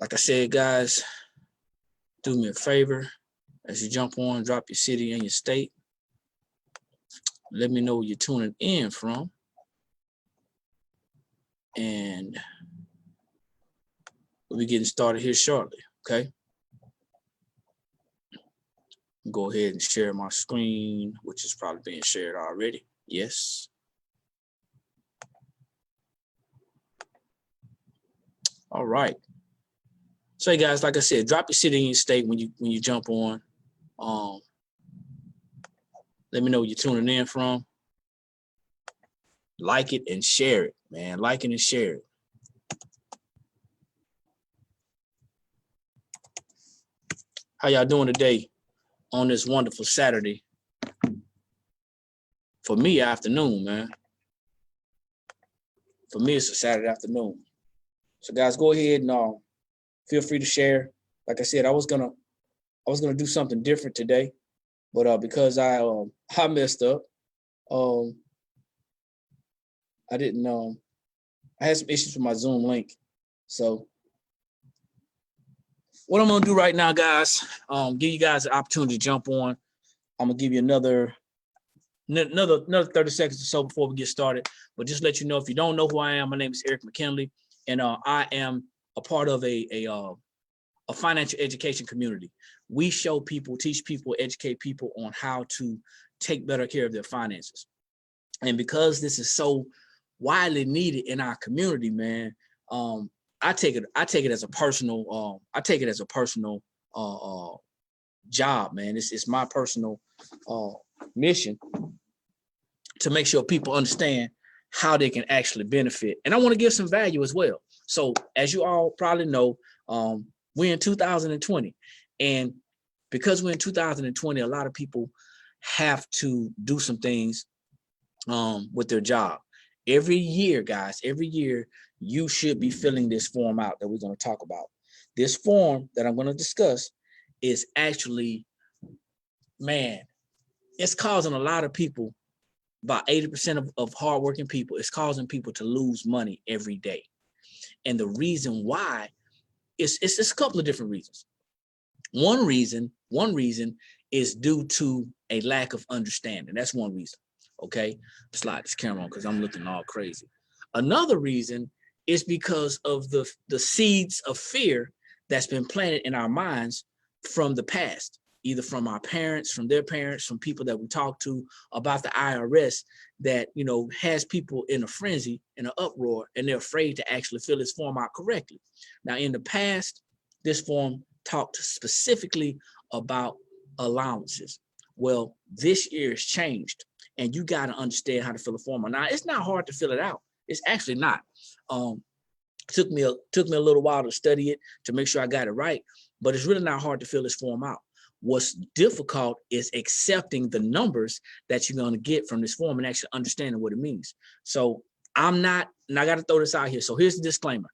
Like I said, guys, do me a favor. As you jump on, drop your city and your state. Let me know where you're tuning in from. And we'll be getting started here shortly, okay? Go ahead and share my screen, which is probably being shared already. Yes. All right. So, hey guys, like I said, drop your city and your state when you jump on. Let me know where you're tuning in from. Like it and share it, man. Like it and share it. How y'all doing today on this wonderful Saturday? For me, afternoon, man. For me, it's a Saturday afternoon. So guys, go ahead and feel free to share. Like I said, I was gonna do something different today, but because I messed up, I didn't I had some issues with my Zoom link. So what I'm gonna do right now, guys, give you guys an opportunity to jump on. I'm gonna give you another 30 seconds or so before we get started. But just let you know, if you don't know who I am, my name is Eric McKinley, and I am a part of a financial education community. We show people, teach people, educate people on how to take better care of their finances. And because this is so widely needed in our community, man, I take it as a personal job, man. It's my personal mission to make sure people understand how they can actually benefit. And I want to give some value as well. So as you all probably know, we're in 2020. And because we're in 2020, a lot of people have to do some things with their job. Every year, guys, you should be filling this form out that we're going to talk about. This form that I'm going to discuss is actually, man, it's causing a lot of people, about 80% of hardworking people, it's causing people to lose money every day. And the reason why it's a couple of different reasons. One reason is due to a lack of understanding. That's one reason. Okay, slide this camera on because I'm looking all crazy. Another reason is because of the seeds of fear that's been planted in our minds from the past, either from our parents, from their parents, from people that we talk to about the IRS, that, you know, has people in a frenzy, in an uproar, and they're afraid to actually fill this form out correctly. Now, in the past, this form talked specifically about allowances. Well, this year has changed, and you got to understand how to fill a form out. Now, it's not hard to fill it out. It's actually not. Took me a little while to study it to make sure I got it right, but it's really not hard to fill this form out. What's difficult is accepting the numbers that you're going to get from this form and actually understanding what it means. So I'm not, and I got to throw this out here. So here's the disclaimer.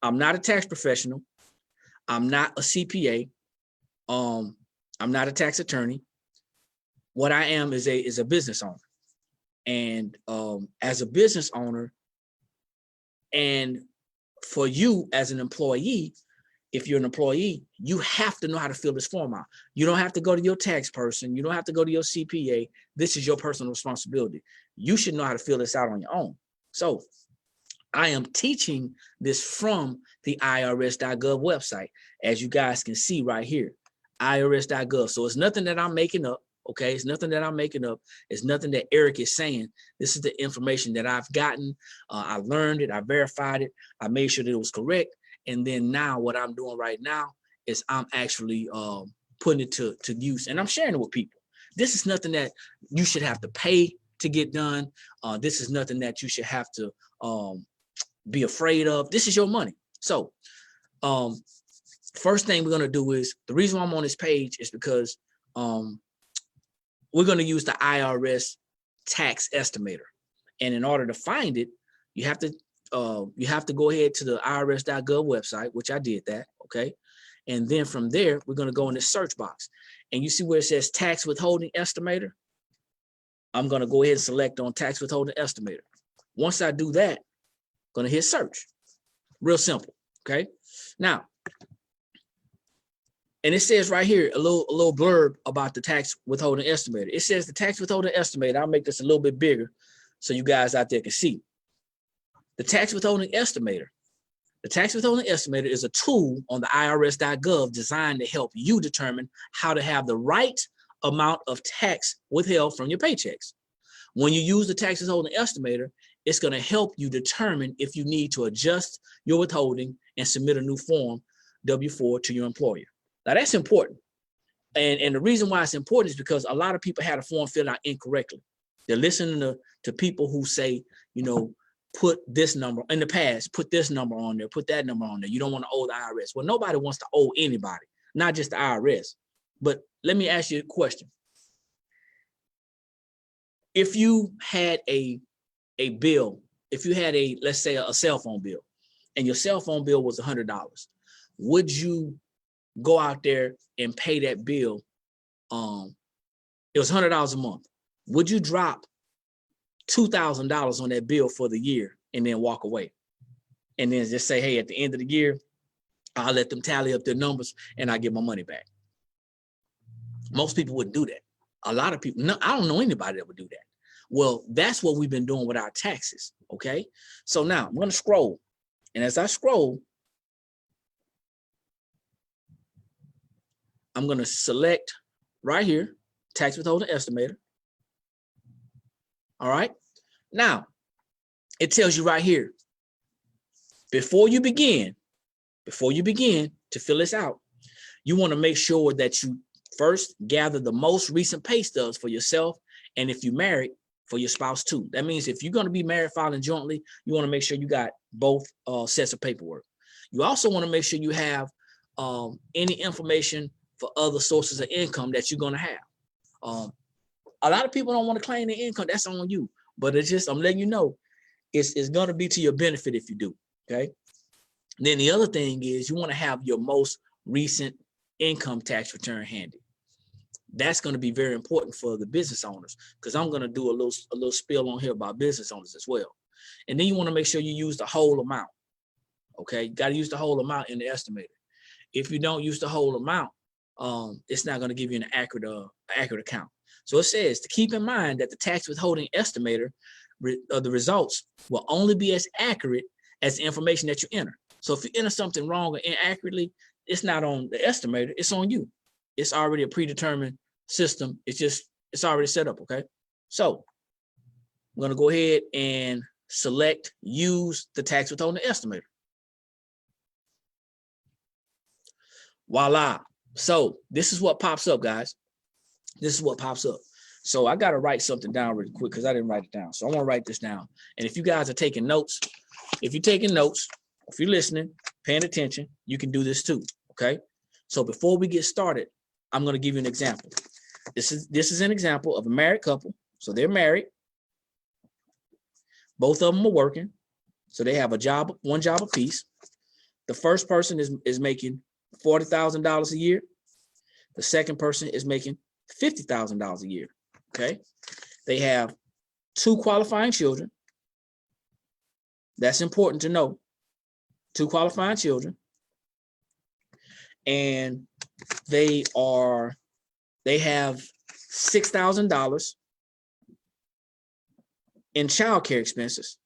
I'm not a tax professional. I'm not a CPA. I'm not a tax attorney. What I am is a business owner. And as a business owner, and for you as an employee, if you're an employee, you have to know how to fill this form out. You don't have to go to your tax person. You don't have to go to your CPA. This is your personal responsibility. You should know how to fill this out on your own. So I am teaching this from the IRS.gov website, as you guys can see right here, IRS.gov. So it's nothing that I'm making up. Okay, it's nothing that I'm making up. It's nothing that Eric is saying. This is the information that I've gotten. I learned it. I verified it. I made sure that it was correct. And then now what I'm doing right now is I'm actually putting it to use, and I'm sharing it with people. This is nothing that you should have to pay to get done. This is nothing that you should have to be afraid of. This is your money. So first thing we're going to do is, the reason why I'm on this page is because we're going to use the IRS tax estimator. And in order to find it, you have to go ahead to the IRS.gov website, which I did that, okay? And then from there, we're going to go in the search box. And you see where it says tax withholding estimator? I'm going to go ahead and select on tax withholding estimator. Once I do that, I'm going to hit search. Real simple, okay? Now, And it says right here, a little blurb about the tax withholding estimator. It says the tax withholding estimator, I'll make this a little bit bigger so you guys out there can see. The tax withholding estimator. The tax withholding estimator is a tool on the IRS.gov designed to help you determine how to have the right amount of tax withheld from your paychecks. When you use the tax withholding estimator, it's going to help you determine if you need to adjust your withholding and submit a new form W-4 to your employer. Now that's important. And the reason why it's important is because a lot of people had a form filled out incorrectly. They're listening to people who say, you know, put this number in the past, put this number on there, put that number on there. You don't want to owe the IRS. Well, nobody wants to owe anybody, not just the IRS. But let me ask you a question. If you had a bill, if you had let's say a cell phone bill, and your cell phone bill was $100, would you go out there and pay that bill? It was $100 a month. Would you drop $2,000 on that bill for the year and then walk away? And then just say, hey, at the end of the year, I'll let them tally up their numbers and I get my money back. Most people wouldn't do that. A lot of people, no, I don't know anybody that would do that. Well, that's what we've been doing with our taxes, okay? So now I'm gonna scroll. And as I scroll, I'm gonna select right here, tax withholding estimator. All right. Now, it tells you right here, before you begin to fill this out, you want to make sure that you first gather the most recent pay stubs for yourself. And if you're married, for your spouse too. That means if you're going to be married filing jointly, you want to make sure you got both sets of paperwork. You also want to make sure you have any information for other sources of income that you're going to have. A lot of people don't want to claim their income. That's on you. But it's just, I'm letting you know, it's going to be to your benefit if you do, okay? And then the other thing is you want to have your most recent income tax return handy. That's going to be very important for the business owners, because I'm going to do a little spiel on here about business owners as well. And then you want to make sure you use the whole amount, okay? You got to use the whole amount in the estimator. If you don't use the whole amount, it's not going to give you an accurate account. So it says to keep in mind that the tax withholding estimator, the results will only be as accurate as the information that you enter. So if you enter something wrong or inaccurately, it's not on the estimator, it's on you. It's already a predetermined system. It's already set up, okay? So I'm gonna go ahead and select use the tax withholding estimator. Voila. So this is what pops up, guys. This is what pops up. So I got to write something down really quick because I didn't write it down. So I want to write this down. And if you guys are taking notes, if you're taking notes, if you're listening, paying attention, you can do this too, okay? So before we get started, I'm going to give you an example. This is an example of a married couple. So they're married. Both of them are working. So they have a job, one job apiece. The first person is making $40,000 a year. The second person is making $50,000 a year, okay? They have 2 qualifying children. That's important to know. 2 qualifying children. And they have $6,000 in childcare expenses.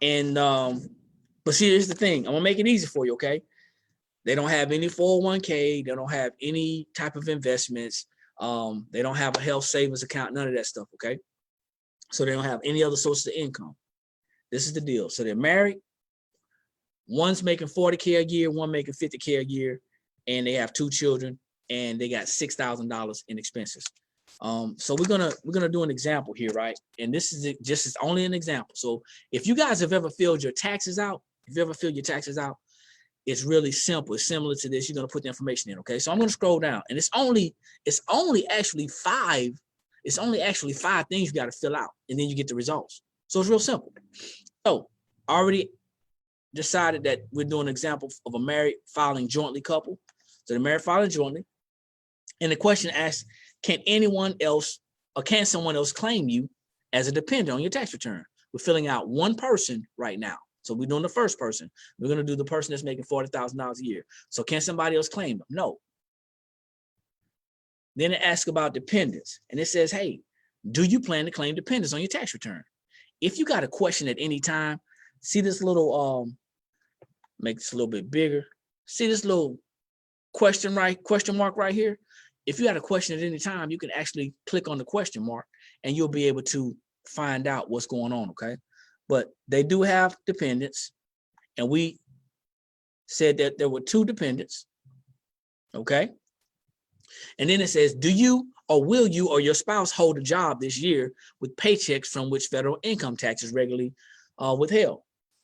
And but see, here's the thing. I'm gonna make it easy for you, okay? They don't have any 401k. They don't have any type of investments. They don't have a health savings account, none of that stuff, okay? So they don't have any other sources of income. This is the deal. So they're married. One's making $40K a year, one making $50K a year, and they have 2 children, and they got $6,000 in expenses. So we're gonna do an example here, right? And this is just only an example. So if you guys have ever filled your taxes out, it's really simple. It's similar to this. You're gonna put the information in, okay? So I'm gonna scroll down, and it's only actually 5 things you got to fill out, and then you get the results. So it's real simple. So I already decided that we're doing an example of a married filing jointly couple. So the married filing jointly, and the question asks, can anyone else or can someone else claim you as a dependent on your tax return? We're filling out one person right now. So we're doing the first person. We're going to do the person that's making $40,000 a year. So can somebody else claim them? No. Then it asks about dependents. And it says, hey, do you plan to claim dependents on your tax return? If you got a question at any time, see this little, make this a little bit bigger. See this little question mark right here? If you got a question at any time, you can actually click on the question mark and you'll be able to find out what's going on, okay? But they do have dependents, and we said that there were 2 dependents, okay? And then it says, do you or will you or your spouse hold a job this year with paychecks from which federal income tax is regularly withheld?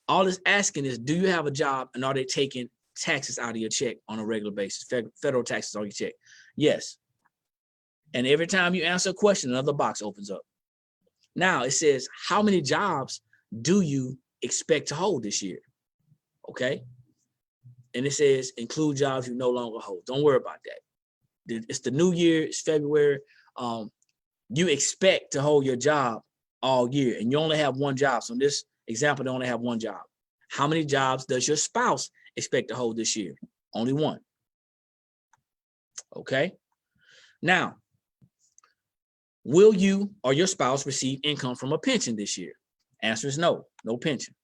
All it's asking is, do you have a job and are they taking taxes out of your check on a regular basis, federal taxes on your check? Yes. And every time you answer a question, another box opens up. Now it says, how many jobs do you expect to hold this year? Okay. And it says, include jobs you no longer hold. Don't worry about that. It's the new year, it's February. You expect to hold your job all year and you only have one job. So in this example, they only have one job. How many jobs does your spouse expect to hold this year? Only one. Okay. Now, will you or your spouse receive income from a pension this year? Answer is no, no pension.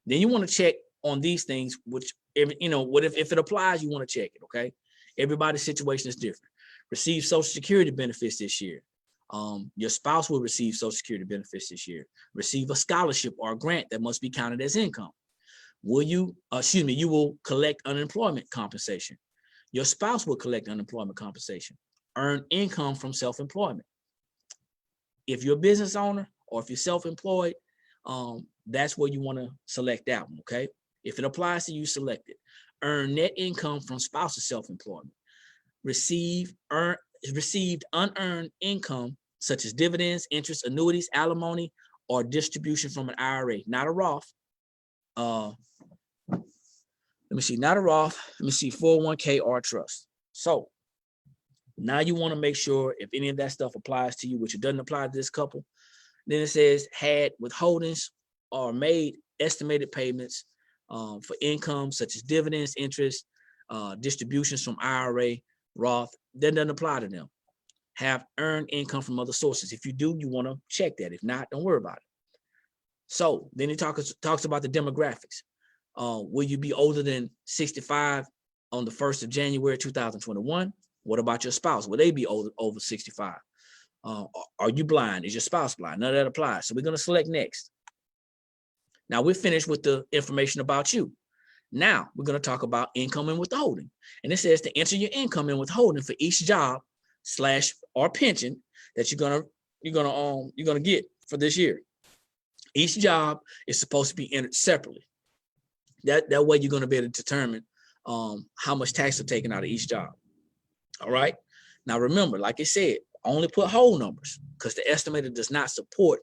Then you want to check on these things, which, if it applies, you want to check it, okay? Everybody's situation is different. Receive Social Security benefits this year. Your spouse will receive Social Security benefits this year. Receive a scholarship or a grant that must be counted as income. You will collect unemployment compensation. Your spouse will collect unemployment compensation. Earn income from self-employment. If you're a business owner or if you're self-employed, that's where you want to select that one, okay? If it applies to you, select it. Earn net income from spousal self-employment. Received unearned income such as dividends, interest, annuities, alimony, or distribution from an IRA, not a Roth. Let me see, not a Roth. Let me see, 401k or a trust. So now you want to make sure if any of that stuff applies to you, which it doesn't apply to this couple. Then it says had withholdings or made estimated payments for income such as dividends, interest, distributions from IRA, Roth. That doesn't apply to them. Have earned income from other sources. If you do, you want to check that. If not, don't worry about it. So then he talks about the demographics. Will you be older than 65 on the 1st of January 2021? What about your spouse? Will they be over 65? Are you blind? Is your spouse blind? None of that applies. So we're going to select next. Now we're finished with the information about you. Now we're going to talk about income and withholding. And it says to enter your income and withholding for each job / or pension that you're gonna get for this year. Each job is supposed to be entered separately. That way you're going to be able to determine how much tax are taken out of each job. All right. Now remember, like I said, only put whole numbers because the estimator does not support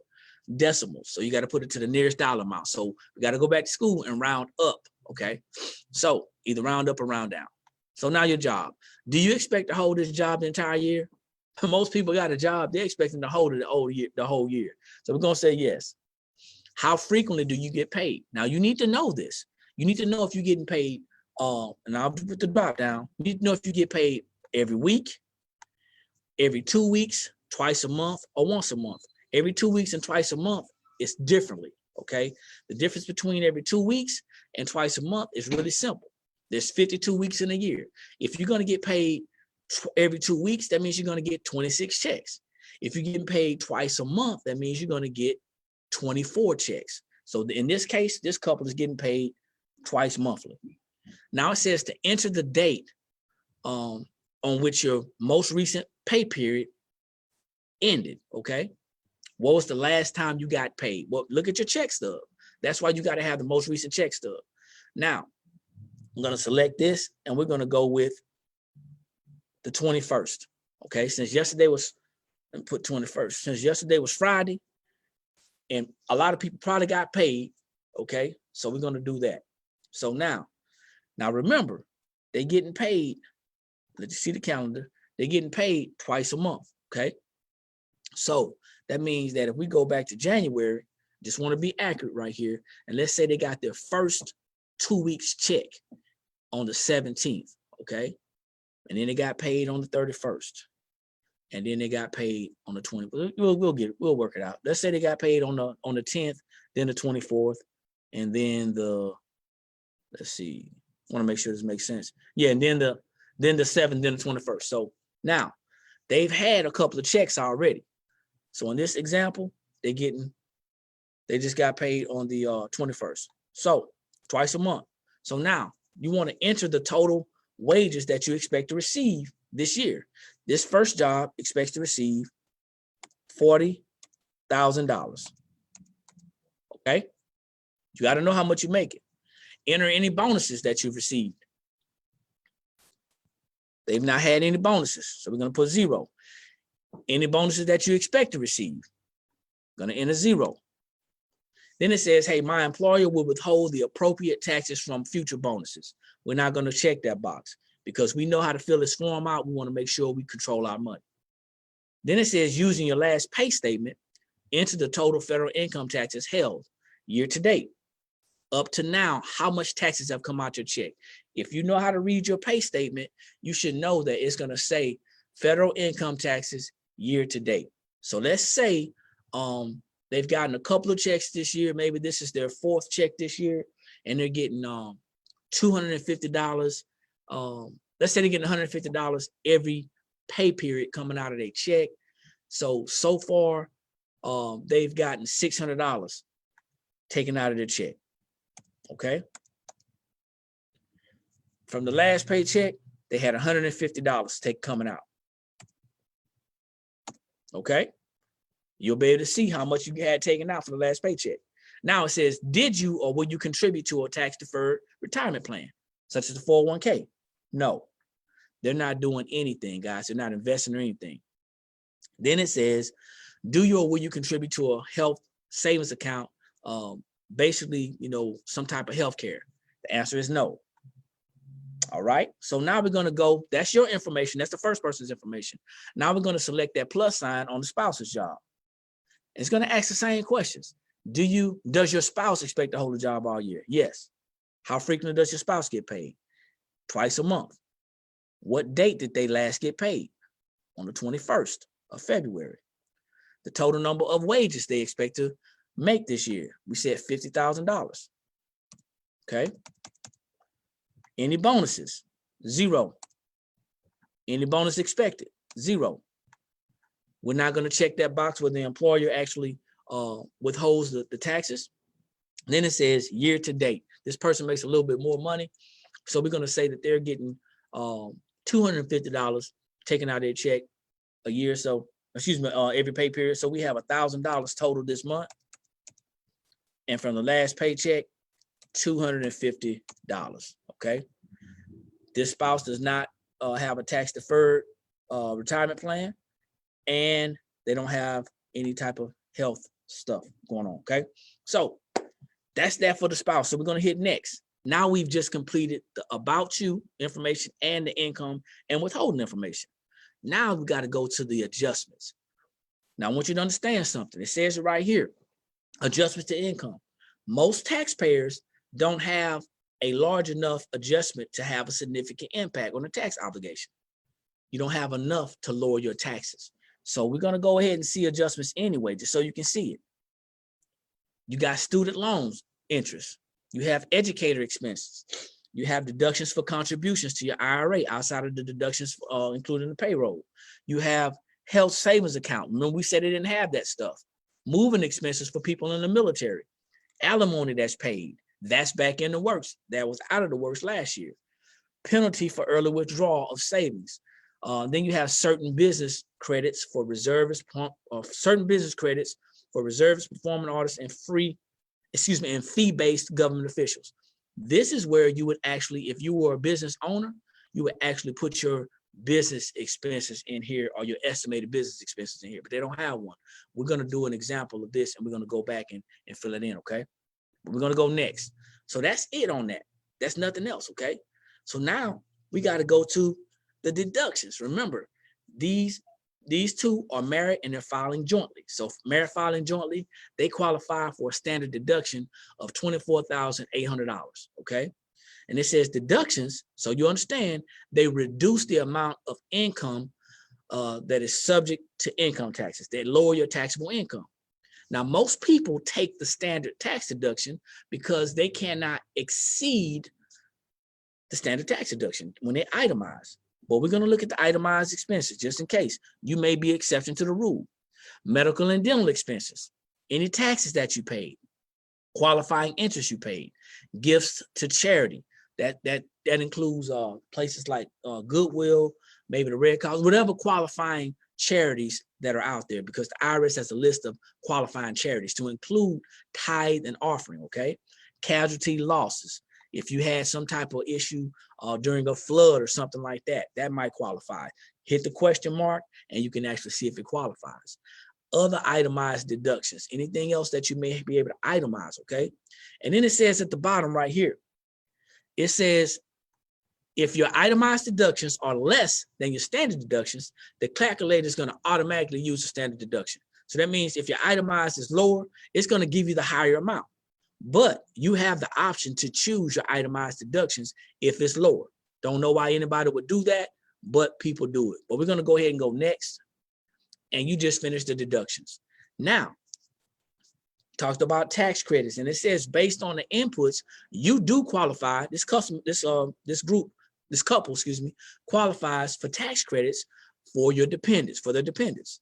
decimals. So you got to put it to the nearest dollar amount. So we got to go back to school and round up. Okay. So either round up or round down. So now your job. Do you expect to hold this job the entire year? Most people got a job, they're expecting to hold it the whole year. So we're going to say yes. How frequently do you get paid? Now you need to know this. You need to know if you're getting paid, and I'll put the drop down. You need to know if you get paid every week, every 2 weeks, twice a month, or once a month. Every 2 weeks and twice a month is differently, okay? The difference between every 2 weeks and twice a month is really simple. There's 52 weeks in a year. If you're going to get paid every 2 weeks, that means you're going to get 26 checks. If you're getting paid twice a month, that means you're going to get 24 checks. So in this case, this couple is getting paid twice monthly. Now it says to enter the date on which your most recent pay period ended, okay? What was the last time you got paid? Well, look at your check stub. That's why you got to have the most recent check stub. Now, I'm going to select this, and we're going to go with the 21st, okay? Since yesterday was, and put 21st. Since yesterday was Friday, and a lot of people probably got paid, okay? So we're going to do that. So now remember, they're getting paid. Let's see the calendar. They're getting paid twice a month, okay? So that means that if we go back to January, Just want to be accurate right here. And let's say they got their first 2 weeks check on the 17th, okay? And then they got paid on the 31st. And then they got paid on the 20th. We'll work it out. Let's say they got paid on the 10th, then the 24th, and then let's see. I want to make sure this makes sense. Yeah, and then the 7th, then the 21st. So now they've had a couple of checks already. So in this example, they just got paid on the 21st. So twice a month. So now you want to enter the total wages that you expect to receive this year. This first job expects to receive $40,000. Okay. You got to know how much you make it. Enter any bonuses that you've received. They've not had any bonuses, so we're going to put 0. Any bonuses that you expect to receive, going to enter 0. Then it says, hey, my employer will withhold the appropriate taxes from future bonuses. We're not going to check that box because we know how to fill this form out. We want to make sure we control our money. Then it says, using your last pay statement, enter the total federal income taxes held year to date. Up to now, how much taxes have come out your check? If you know how to read your pay statement, you should know that it's going to say federal income taxes year to date. So let's say they've gotten a couple of checks this year. Maybe this is their 4th check this year, and they're getting $250. Let's say they're getting $150 every pay period coming out of their check. So far, they've gotten $600 taken out of their check. Okay. From the last paycheck, they had $150 coming out. Okay. You'll be able to see how much you had taken out for the last paycheck. Now it says, did you or will you contribute to a tax-deferred retirement plan, such as the 401k? No, they're not doing anything, guys. They're not investing or anything. Then it says, do you or will you contribute to a health savings account? Basically, some type of health care. The answer is no. All right. So now we're going to go. That's your information. That's the first person's information. Now we're going to select that plus sign on the spouse's job. It's going to ask the same questions. Does your spouse expect to hold a job all year? Yes. How frequently does your spouse get paid? Twice a month. What date did they last get paid? On the 21st of February. The total number of wages they expect to make this year. We said $50,000. Okay. Any bonuses? 0. Any bonus expected? 0. We're not going to check that box where the employer actually withholds the taxes. Then it says year to date. This person makes a little bit more money. So we're going to say that they're getting $250 taken out of their check a year. So, every pay period. So we have $1,000 total this month. And from the last paycheck, $250. Okay. This spouse does not have a tax deferred retirement plan, and they don't have any type of health stuff going on. Okay. So that's that for the spouse. So we're going to hit next. Now we've just completed the about you information and the income and withholding information. Now we got to go to the adjustments. Now I want you to understand something. It says it right here. Adjustments to income. Most taxpayers don't have a large enough adjustment to have a significant impact on the tax obligation. You don't have enough to lower your taxes. So we're going to go ahead and see adjustments anyway, just so you can see it. You got student loans interest. You have educator expenses. You have deductions for contributions to your IRA outside of the deductions, including the payroll. You have health savings account. Remember, we said they didn't have that stuff. Moving expenses for people in the military. Alimony that's paid. That's back in the works. That was out of the works last year. Penalty for early withdrawal of savings. Then you have certain business credits for reservists, performing artists, and fee-based government officials. This is where you would actually, if you were a business owner, you would actually put your business expenses in here, or your estimated business expenses in here, but they don't have one. We're going to do an example of this, and we're going to go back and fill it in, okay? We're going to go next. So that's it on that. That's nothing else, okay? So now we got to go to the deductions. Remember, these these two are married and they're filing jointly. So married filing jointly, they qualify for a standard deduction of $24,800. Okay. And it says deductions. So you understand they reduce the amount of income that is subject to income taxes. They lower your taxable income. Now, most people take the standard tax deduction because they cannot exceed the standard tax deduction when they itemize. But we're going to look at the itemized expenses just in case. You may be exception to the rule. Medical and dental expenses, any taxes that you paid, qualifying interest you paid, gifts to charity. That includes places like Goodwill, maybe the Red Cross, whatever qualifying charities that are out there, because the IRS has a list of qualifying charities to include tithe and offering, okay? Casualty losses. If you had some type of issue during a flood or something like that, that might qualify. Hit the question mark and you can actually see if it qualifies. Other itemized deductions, anything else that you may be able to itemize, okay? And then it says at the bottom right here, it says, if your itemized deductions are less than your standard deductions, the calculator is going to automatically use the standard deduction. So that means if your itemized is lower, it's going to give you the higher amount. But you have the option to choose your itemized deductions if it's lower. Don't know why anybody would do that, but people do it. But we're going to go ahead and go next. And you just finished the deductions. Now, talked about tax credits, and it says based on the inputs, you do qualify. This couple, qualifies for tax credits for your dependents, for their dependents.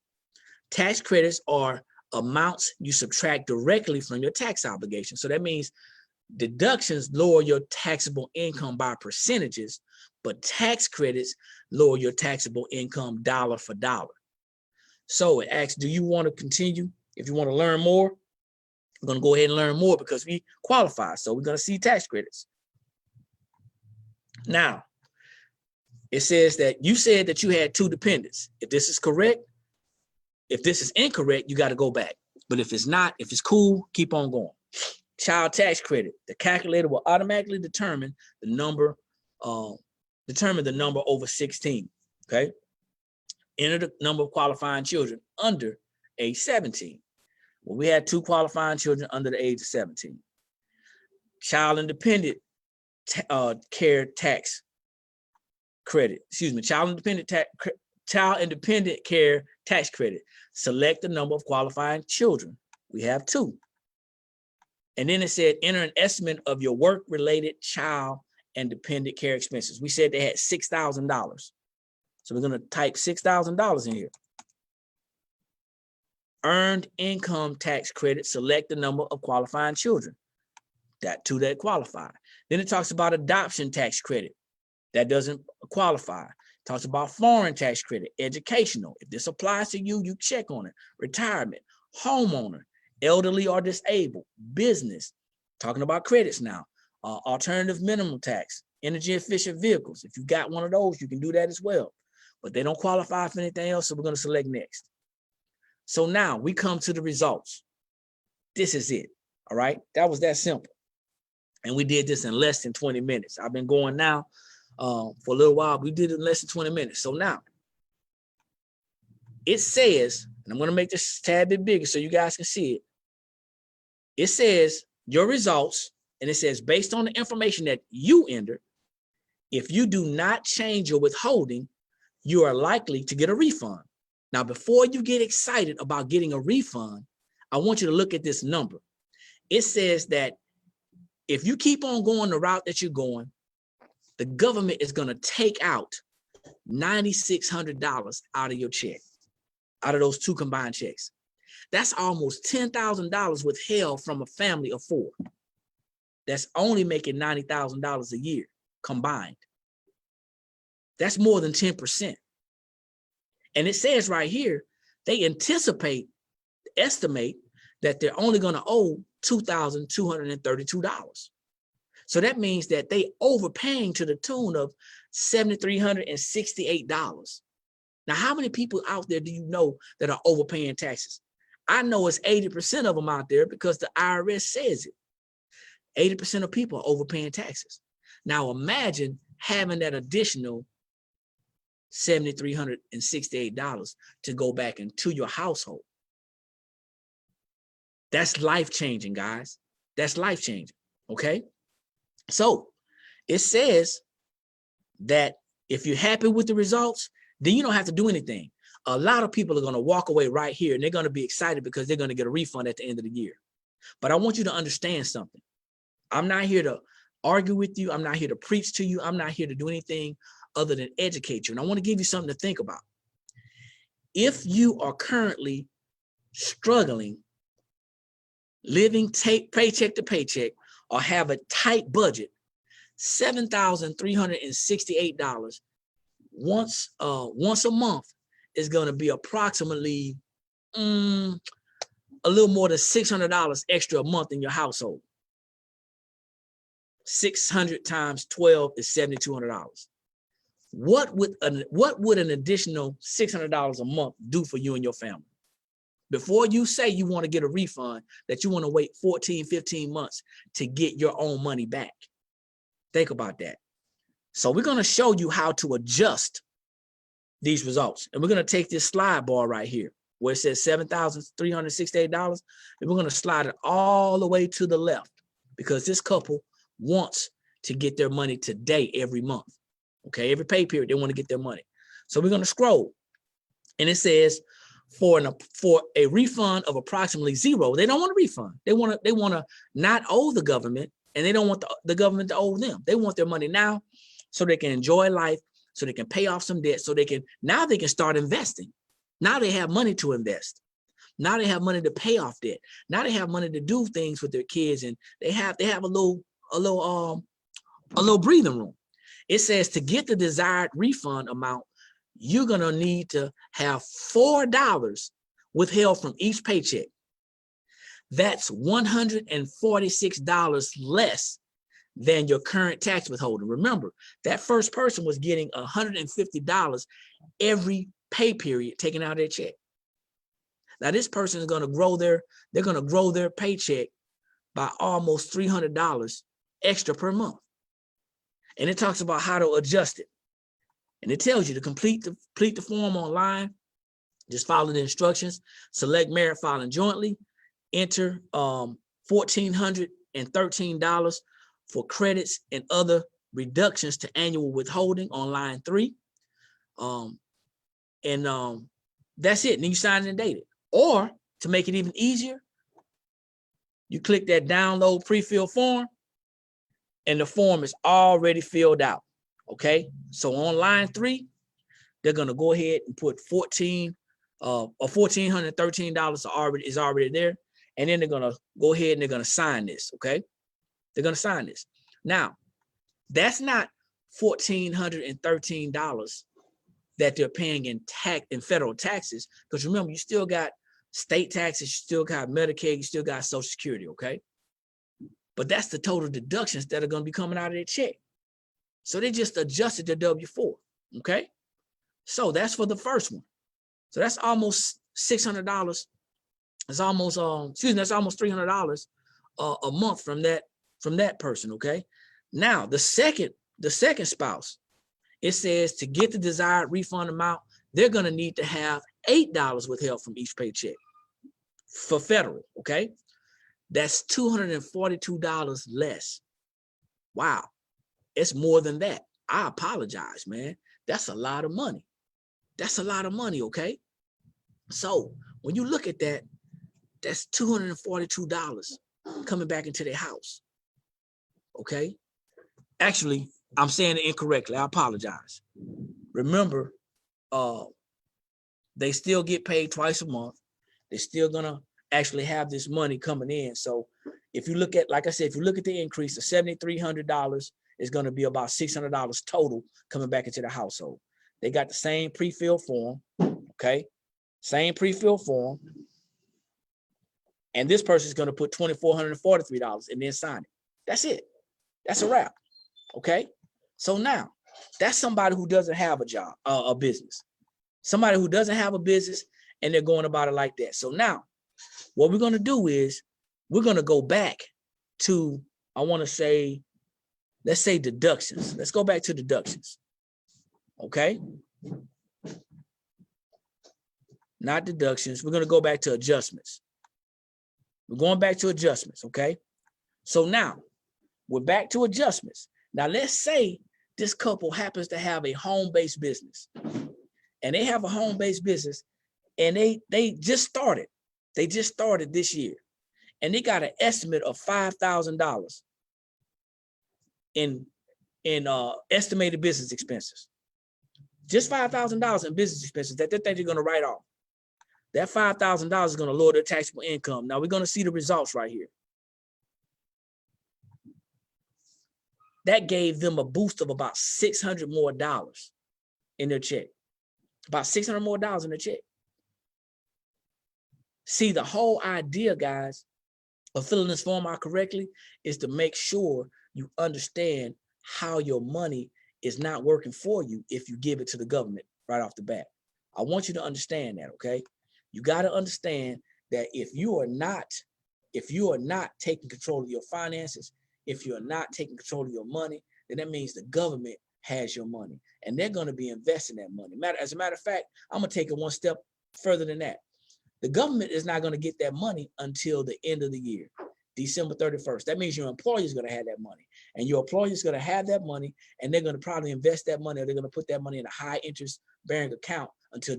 Tax credits are amounts you subtract directly from your tax obligation. So that means deductions lower your taxable income by percentages, but tax credits lower your taxable income dollar for dollar. So it asks, do you want to continue? If you want to learn more, we're going to go ahead and learn more because we qualify. So we're going to see tax credits. Now, it says that you said that you had two dependents. If this is correct, if this is incorrect, you got to go back. But if it's not, if it's cool, keep on going. Child tax credit. The calculator will automatically determine the number over 16. Okay. Enter the number of qualifying children under age 17. Well, we had two qualifying children under the age of 17. Child independent care tax credit. Excuse me. Child independent care tax credit. Select the number of qualifying children. We have two. And then it said enter an estimate of your work-related child and dependent care expenses. We said they had $6,000. So we're going to type $6,000 in here. Earned income tax credit, select the number of qualifying children. That two that qualify. Then it talks about adoption tax credit. That doesn't qualify. It talks about foreign tax credit, educational. If this applies to you, you check on it. Retirement, homeowner, elderly or disabled, business. Talking about credits now. Alternative minimum tax, energy efficient vehicles. If you got one of those, you can do that as well. But they don't qualify for anything else, so we're going to select next. So now we come to the results. This is it. All right. That was that simple. And we did this in less than 20 minutes. I've been going now for a little while. We did it in less than 20 minutes. So now it says, and I'm going to make this a tad bit bigger so you guys can see it. It says your results, and it says based on the information that you enter, if you do not change your withholding, you are likely to get a refund. Now, before you get excited about getting a refund, I want you to look at this number. It says that if you keep on going the route that you're going, the government is going to take out $9,600 out of your check, out of those two combined checks. That's almost $10,000 withheld from a family of four. That's only making $90,000 a year combined. That's more than 10%. And it says right here, they estimate that they're only going to owe $2,232. So that means that they overpaying to the tune of $7,368. Now, how many people out there do you know that are overpaying taxes? I know it's 80% of them out there because the IRS says it. 80% of people are overpaying taxes. Now imagine having that additional $7,368 to go back into your household. That's life-changing, guys. That's life-changing, okay? So it says that if you're happy with the results, then you don't have to do anything. A lot of people are going to walk away right here and they're going to be excited because they're going to get a refund at the end of the year. But I want you to understand something. I'm not here to argue with you. I'm not here to preach to you. I'm not here to do anything other than educate you. And I want to give you something to think about. If you are currently struggling, living paycheck to paycheck, or have a tight budget, $7,368 once a month is going to be approximately a little more than $600 extra a month in your household. 600 times 12 is $7,200. What would an additional $600 a month do for you and your family? Before you say you want to get a refund, that you want to wait 14, 15 months to get your own money back. Think about that. So we're going to show you how to adjust these results. And we're going to take this slide bar right here where it says $7,368, and we're going to slide it all the way to the left because this couple wants to get their money today every month. Okay, every pay period, they want to get their money. So we're going to scroll, and it says for a refund of approximately zero, they don't want a refund. They want to not owe the government, and they don't want the government to owe them. They want their money now so they can enjoy life, so they can pay off some debt, so they can start investing. Now they have money to invest. Now they have money to pay off debt. Now they have money to do things with their kids, and they have a little breathing room. It says to get the desired refund amount, you're going to need to have $4 withheld from each paycheck. That's $146 less than your current tax withholding. Remember, that first person was getting $150 every pay period taken out of their check. Now this person is going to grow their paycheck by almost $300 extra per month. And it talks about how to adjust it. And it tells you to complete the form online. Just follow the instructions. Select married filing jointly. Enter $1,413 for credits and other reductions to annual withholding on line 3. That's it. And then you sign it and date it. Or to make it even easier, you click that download pre-filled form, and the form is already filled out. Okay, so on line 3, they're gonna go ahead and put $1,413 is already there, and then they're gonna go ahead and they're gonna sign this. Okay, they're gonna sign this. Now, that's not $1,413 that they're paying in federal taxes, because remember, you still got state taxes, you still got Medicaid, you still got Social Security. Okay, but that's the total deductions that are going to be coming out of their check. So they just adjusted their W-4, okay? So that's for the first one. So that's almost $600. It's almost that's almost $300 a month from that person, okay? Now the second spouse, it says to get the desired refund amount, they're going to need to have $8 withheld from each paycheck for federal, okay? That's $242 less. Wow, it's more than that. I apologize, man. That's a lot of money. That's a lot of money, okay? So when you look at that, that's $242 coming back into their house, okay? Actually, I'm saying it incorrectly. I apologize. Remember, they still get paid twice a month. They're still gonna actually have this money coming in. So if you look at, like I said, if you look at the increase of $7,300, is going to be about $600 total coming back into the household. They got the same pre-filled form, okay? Same pre-filled form. And this person is going to put $2,443 and then sign it. That's it. That's a wrap, okay? So now, that's somebody who doesn't have a job, a business. Somebody who doesn't have a business, and they're going about it like that. So now, what we're going to do is we're going to go back to, I want to say, let's say deductions. Let's go back to deductions. Okay. Not deductions. We're going to go back to adjustments. We're going back to adjustments, okay? So now we're back to adjustments. Now let's say this couple happens to have a home-based business, and they have a home-based business, and they just started. They just started this year, and they got an estimate of $5,000 in estimated business expenses. Just $5,000 in business expenses that they think they're going to write off. That $5,000 is going to lower their taxable income. Now we're going to see the results right here. That gave them a boost of about $600 more in their check. About $600 more in their check. See, the whole idea, guys, of filling this form out correctly is to make sure you understand how your money is not working for you if you give it to the government right off the bat. I want you to understand that, okay? You got to understand that if you are not taking control of your finances, if you're not taking control of your money, then that means the government has your money, and they're going to be investing that money. As a matter of fact, I'm going to take it one step further than that. The government is not going to get that money until the end of the year, December 31st. That means your employer is going to have that money, and your employer is going to have that money, and they're going to probably invest that money, or they're going to put that money in a high interest bearing account until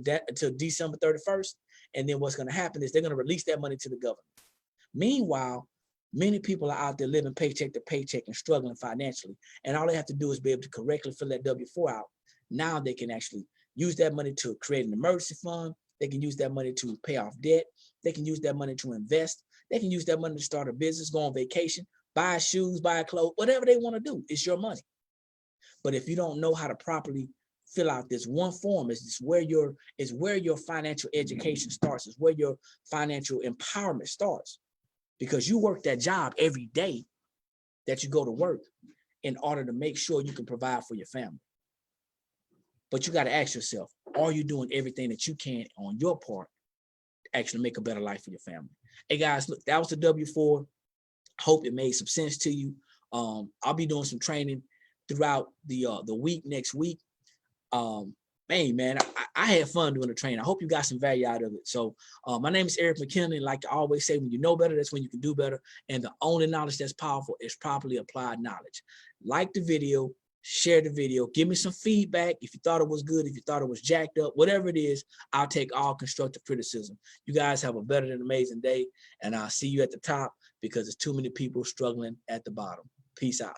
December 31st. And then what's going to happen is they're going to release that money to the government. Meanwhile, many people are out there living paycheck to paycheck and struggling financially, and all they have to do is be able to correctly fill that W-4 out. Now they can actually use that money to create an emergency fund. They can use that money to pay off debt. They can use that money to invest. They can use that money to start a business, go on vacation, buy shoes, buy clothes, whatever they want to do. It's your money. But if you don't know how to properly fill out this one form, is where your financial education starts, is where your financial empowerment starts. Because you work that job every day that you go to work in order to make sure you can provide for your family. But you got to ask yourself, are you doing everything that you can on your part to actually make a better life for your family? Hey guys, look, that was the W-4. Hope it made some sense to you. I'll be doing some training throughout the week next week. Man, I had fun doing the training. I hope you got some value out of it. So my name is Eric McKinley. Like I always say, when you know better, that's when you can do better. And the only knowledge that's powerful is properly applied knowledge. Like the video, share the video, give me some feedback. If you thought it was good, if you thought it was jacked up, whatever it is, I'll take all constructive criticism. You guys have a better than amazing day, and I'll see you at the top because there's too many people struggling at the bottom. Peace out.